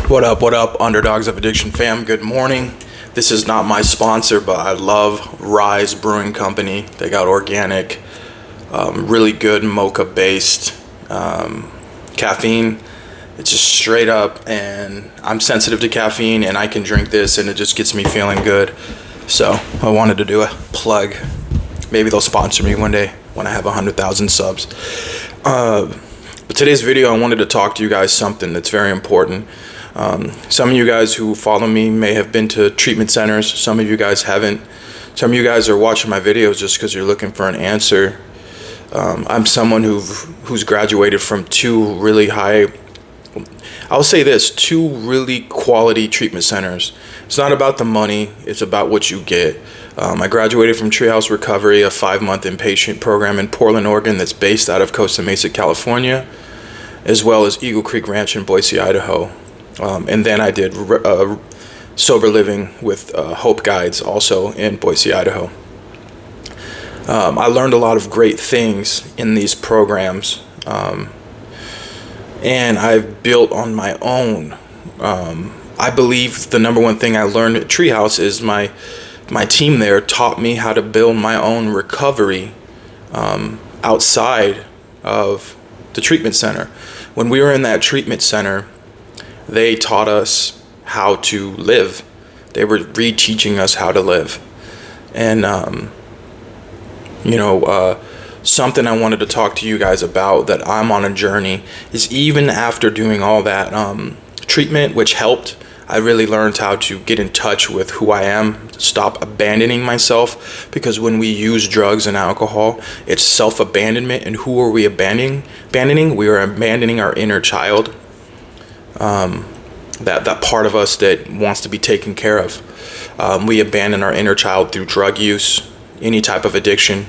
What up, Underdogs of Addiction fam? Good morning. This is not my sponsor, but I love Rise Brewing Company. They got organic, really good mocha-based caffeine. It's just straight up, and I'm sensitive to caffeine, and I can drink this, and it just gets me feeling good. So I wanted to do a plug. Maybe they'll sponsor me one day when I have 100,000 subs. But today's video, I wanted to talk to you guys something that's very important. Some of you guys who follow me may have been to treatment centers. Some of you guys haven't. Some of you guys are watching my videos just because you're looking for an answer. I'm someone who's graduated from two really quality treatment centers. It's not about the money, it's about what you get. I graduated from Treehouse Recovery, a 5-month inpatient program in Portland, Oregon that's based out of Costa Mesa, California, as well as Eagle Creek Ranch in Boise, Idaho. And then I did sober living with Hope Guides also in Boise, Idaho. I learned a lot of great things in these programs, and I've built on my own. I believe the number one thing I learned at Treehouse is my team there taught me how to build my own recovery outside of the treatment center. When we were in that treatment center, they taught us how to live. They were reteaching us how to live. And, something I wanted to talk to you guys about that I'm on a journey is even after doing all that treatment, which helped, I really learned how to get in touch with who I am, stop abandoning myself, because when we use drugs and alcohol, it's self-abandonment. And who are we abandoning? We are abandoning our inner child, that part of us that wants to be taken care of. We abandon our inner child through drug use, any type of addiction.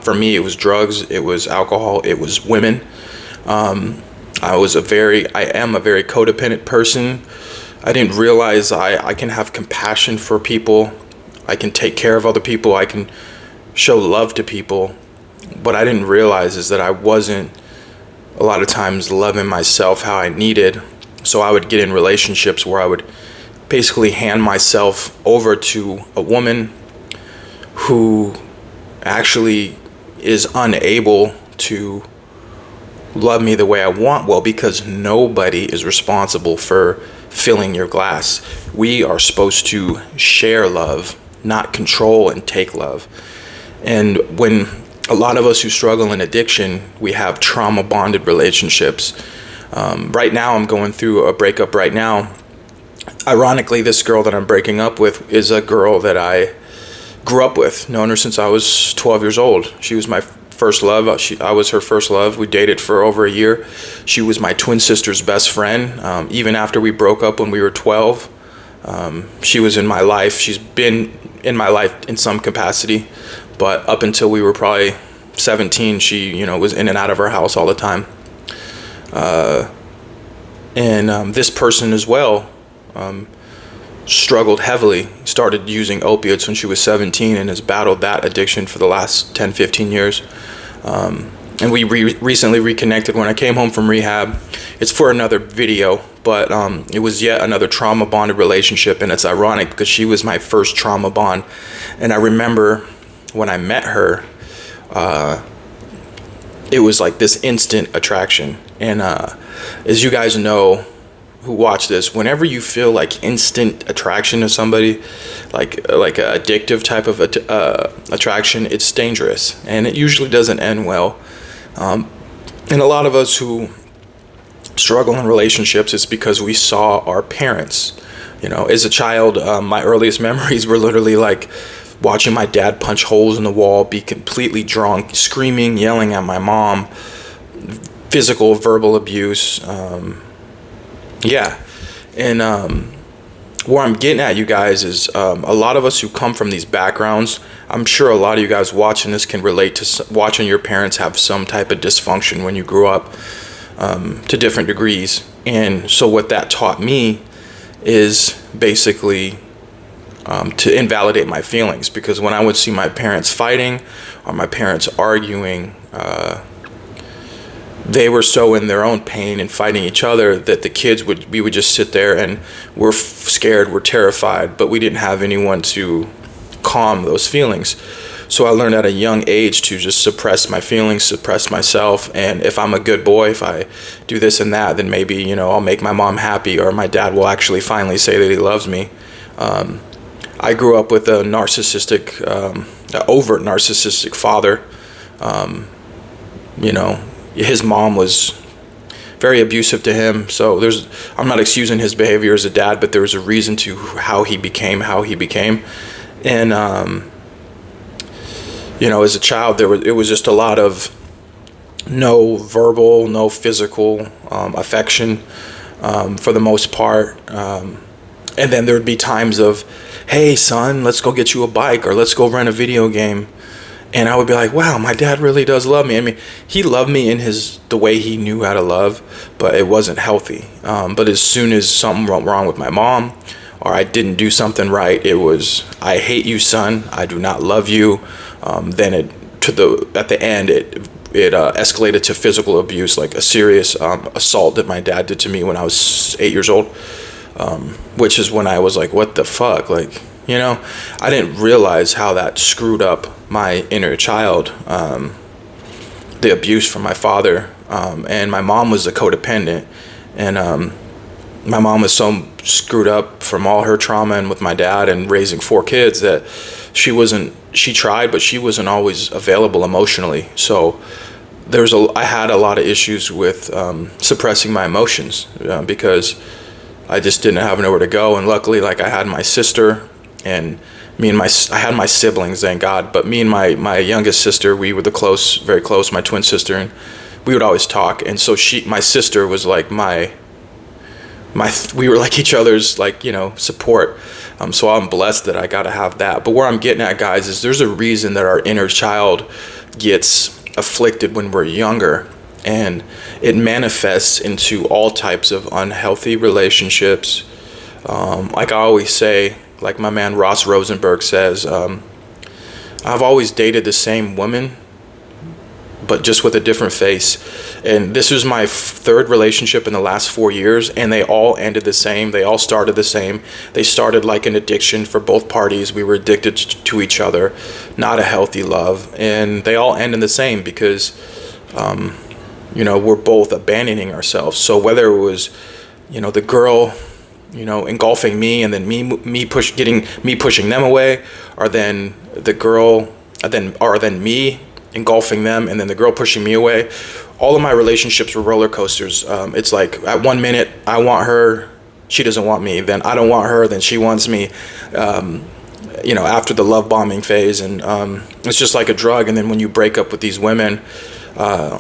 For me, it was drugs, it was alcohol, it was women. I am a very codependent person. I didn't realize I can have compassion for people. I can take care of other people. I can show love to people. What I didn't realize is that I wasn't a lot of times loving myself how I needed. So I would get in relationships where I would basically hand myself over to a woman who actually is unable to love me the way I want. Well, because nobody is responsible for filling your glass. We are supposed to share love, not control and take love. And when a lot of us who struggle in addiction, we have trauma bonded relationships. Right now I'm going through a breakup right now. Ironically, this girl that I'm breaking up with is a girl that I grew up with, known her since I was 12 years old. She was my first love. I was her first love. We dated for over a year. She was my twin sister's best friend. Even after we broke up when we were 12, she was in my life. She's been in my life in some capacity, but up until we were probably 17, she, was in and out of our house all the time. This person as well struggled heavily, started using opiates when she was 17 and has battled that addiction for the last 10, 15 years. And we recently reconnected when I came home from rehab. It's for another video, but it was yet another trauma bonded relationship. And it's ironic because she was my first trauma bond. And I remember when I met her, it was like this instant attraction. And as you guys know who watch this, whenever you feel like instant attraction to somebody, like an addictive type of attraction, it's dangerous, and it usually doesn't end well. And a lot of us who struggle in relationships, it's because we saw our parents. As a child, my earliest memories were literally like watching my dad punch holes in the wall, be completely drunk, screaming, yelling at my mom, physical, verbal abuse. And where I'm getting at, you guys, is a lot of us who come from these backgrounds, I'm sure a lot of you guys watching this can relate to watching your parents have some type of dysfunction when you grew up, to different degrees. And so what that taught me is basically to invalidate my feelings, because when I would see my parents fighting or my parents arguing, they were so in their own pain and fighting each other that we would just sit there and we're scared, we're terrified, but we didn't have anyone to calm those feelings. So I learned at a young age to just suppress my feelings, suppress myself. And if I'm a good boy, if I do this and that, then maybe, I'll make my mom happy, or my dad will actually finally say that he loves me. I grew up with a overt narcissistic father. His mom was very abusive to him. So I'm not excusing his behavior as a dad, but there was a reason to how he became. And, as a child, it was just a lot of no verbal, no physical affection for the most part. And then there would be times of, hey, son, let's go get you a bike, or let's go rent a video game. And I would be like, wow, my dad really does love me. I mean, he loved me in the way he knew how to love, but it wasn't healthy. But as soon as something went wrong with my mom, or I didn't do something right, it was, I hate you, son. I do not love you. Then at the end, it escalated to physical abuse, like a serious assault that my dad did to me when I was 8 years old, which is when I was like, what the fuck? Like, I didn't realize how that screwed up my inner child, the abuse from my father. And my mom was a codependent, and my mom was so screwed up from all her trauma and with my dad and raising 4 kids that she tried, but she wasn't always available emotionally. So I had a lot of issues with suppressing my emotions because I just didn't have nowhere to go. And luckily, like, I had my sister, and I had my siblings, thank God, but me and my youngest sister, we were very close, my twin sister, and we would always talk. And so my sister was like we were like each other's, like, support. So I'm blessed that I got to have that. But where I'm getting at, guys, is there's a reason that our inner child gets afflicted when we're younger, and it manifests into all types of unhealthy relationships. Like I always say, like my man Ross Rosenberg says, I've always dated the same woman, but just with a different face. And this was my 3rd relationship in the last 4 years, and they all ended the same. They all started the same. They started like an addiction for both parties. We were addicted to each other, not a healthy love. And they all ended the same because, we're both abandoning ourselves. So whether it was, the girl, engulfing me, and then me pushing them away, or then the girl, or then me engulfing them, and then the girl pushing me away. All of my relationships were roller coasters. It's like at 1 minute I want her, she doesn't want me. Then I don't want her, then she wants me. After the love bombing phase, and it's just like a drug. And then when you break up with these women,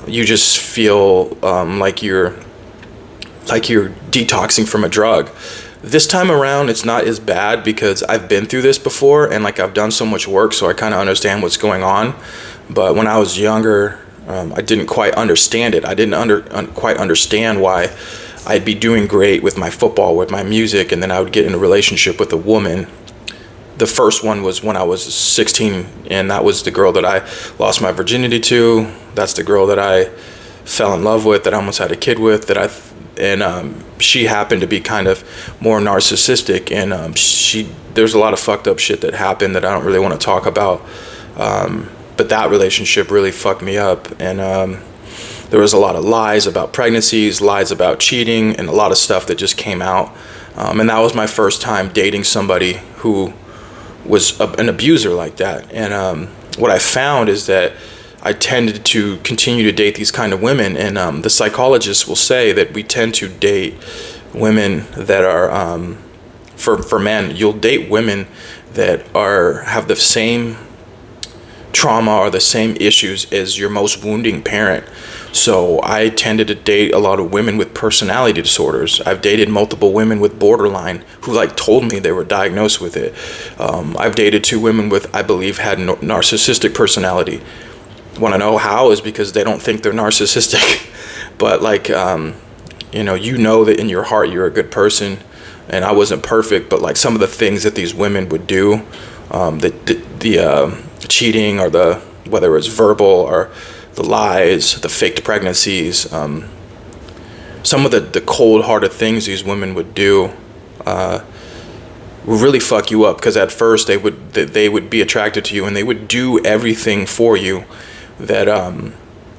you just feel like you're detoxing from a drug. This time around, it's not as bad because I've been through this before, and like I've done so much work, so I kind of understand what's going on. But when I was younger, I didn't quite understand it. I didn't quite understand why I'd be doing great with my football, with my music, and then I would get in a relationship with a woman. The first one was when I was 16, and that was the girl that I lost my virginity to. That's the girl that I fell in love with, that I almost had a kid with, and she happened to be kind of more narcissistic, and there's a lot of fucked up shit that happened that I don't really want to talk about. But that relationship really fucked me up, and there was a lot of lies about pregnancies, lies about cheating, and a lot of stuff that just came out. And that was my first time dating somebody who was an abuser like that. And what I found is that I tended to continue to date these kind of women, and the psychologists will say that we tend to date women that are, for men, you'll date women that have the same trauma or the same issues as your most wounding parent. So I tended to date a lot of women with personality disorders. I've dated multiple women with borderline who told me they were diagnosed with it. I've dated 2 women with, I believe, had narcissistic personality. Want to know how? Is because they don't think they're narcissistic. But you know that in your heart you're a good person, and I wasn't perfect, but some of the things that these women would do, the cheating, or whether it was verbal, or the lies, the faked pregnancies, some of the cold-hearted things these women would do would really fuck you up, because at first they would be attracted to you and they would do everything for you that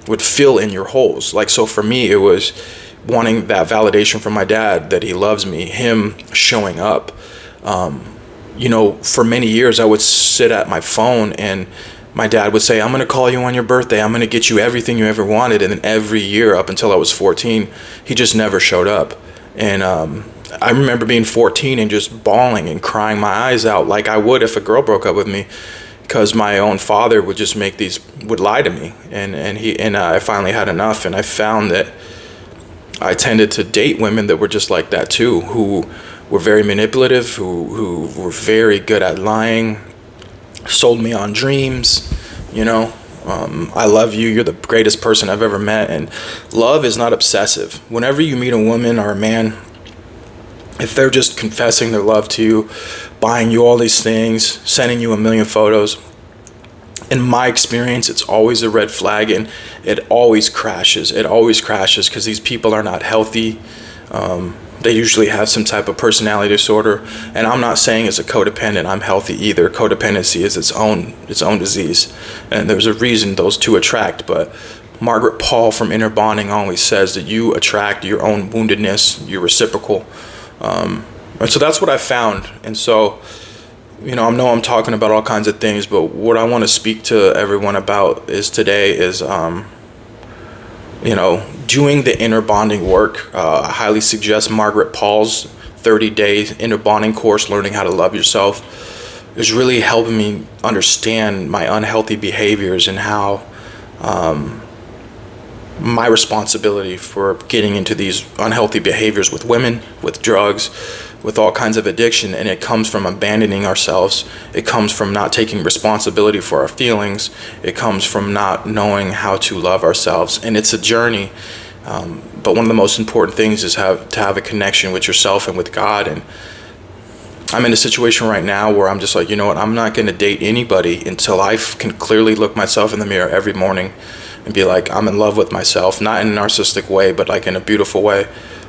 would fill in your holes. Like, so for me, it was wanting that validation from my dad that he loves me, him showing up. For many years I would sit at my phone and my dad would say, I'm going to call you on your birthday. I'm going to get you everything you ever wanted. And then every year up until I was 14, he just never showed up. And I remember being 14 and just bawling and crying my eyes out like I would if a girl broke up with me, because my own father would just would lie to me. And I finally had enough. And I found that I tended to date women that were just like that too, who were very manipulative, who were very good at lying, sold me on dreams, I love you, you're the greatest person I've ever met. And love is not obsessive. Whenever you meet a woman or a man, if they're just confessing their love to you, buying you all these things, sending you a million photos, in my experience, it's always a red flag, and it always crashes. It always crashes because these people are not healthy. They usually have some type of personality disorder, and I'm not saying as a codependent I'm healthy either. Codependency is its own disease, and there's a reason those two attract. But Margaret Paul from Inner Bonding always says that you attract your own woundedness, you're reciprocal. And so that's what I found. And so, I know I'm talking about all kinds of things, but what I want to speak to everyone about today is doing the inner bonding work. I highly suggest Margaret Paul's 30-day inner bonding course, Learning How to Love Yourself, is really helping me understand my unhealthy behaviors and how my responsibility for getting into these unhealthy behaviors with women, with drugs, with all kinds of addiction. And it comes from abandoning ourselves. It comes from not taking responsibility for our feelings. It comes from not knowing how to love ourselves. And it's a journey. But one of the most important things is to have a connection with yourself and with God. And I'm in a situation right now where I'm just like, I'm not going to date anybody until I can clearly look myself in the mirror every morning and be like, I'm in love with myself, not in a narcissistic way, but like in a beautiful way.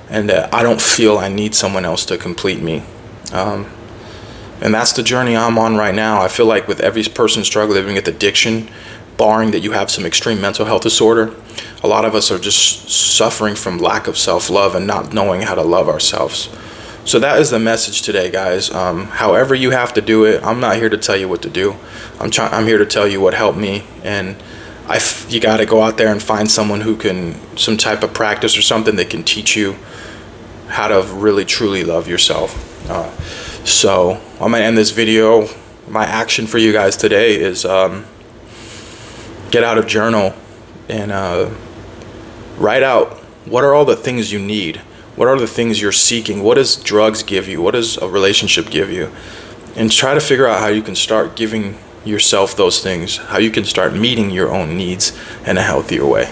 And that I don't feel I need someone else to complete me. And that's the journey I'm on right now. I feel like with every person struggling with addiction, barring that you have some extreme mental health disorder, a lot of us are just suffering from lack of self-love and not knowing how to love ourselves. So that is the message today, guys. However you have to do it, I'm not here to tell you what to do. I'm here to tell you what helped me. And you got to go out there and find someone who can, some type of practice or something that can teach you how to really truly love yourself. So I'm gonna end this video. My action for you guys today is get out a journal and write out what are all the things you need. What are the things you're seeking? What does drugs give you? What does a relationship give you? And try to figure out how you can start giving yourself those things, how you can start meeting your own needs in a healthier way.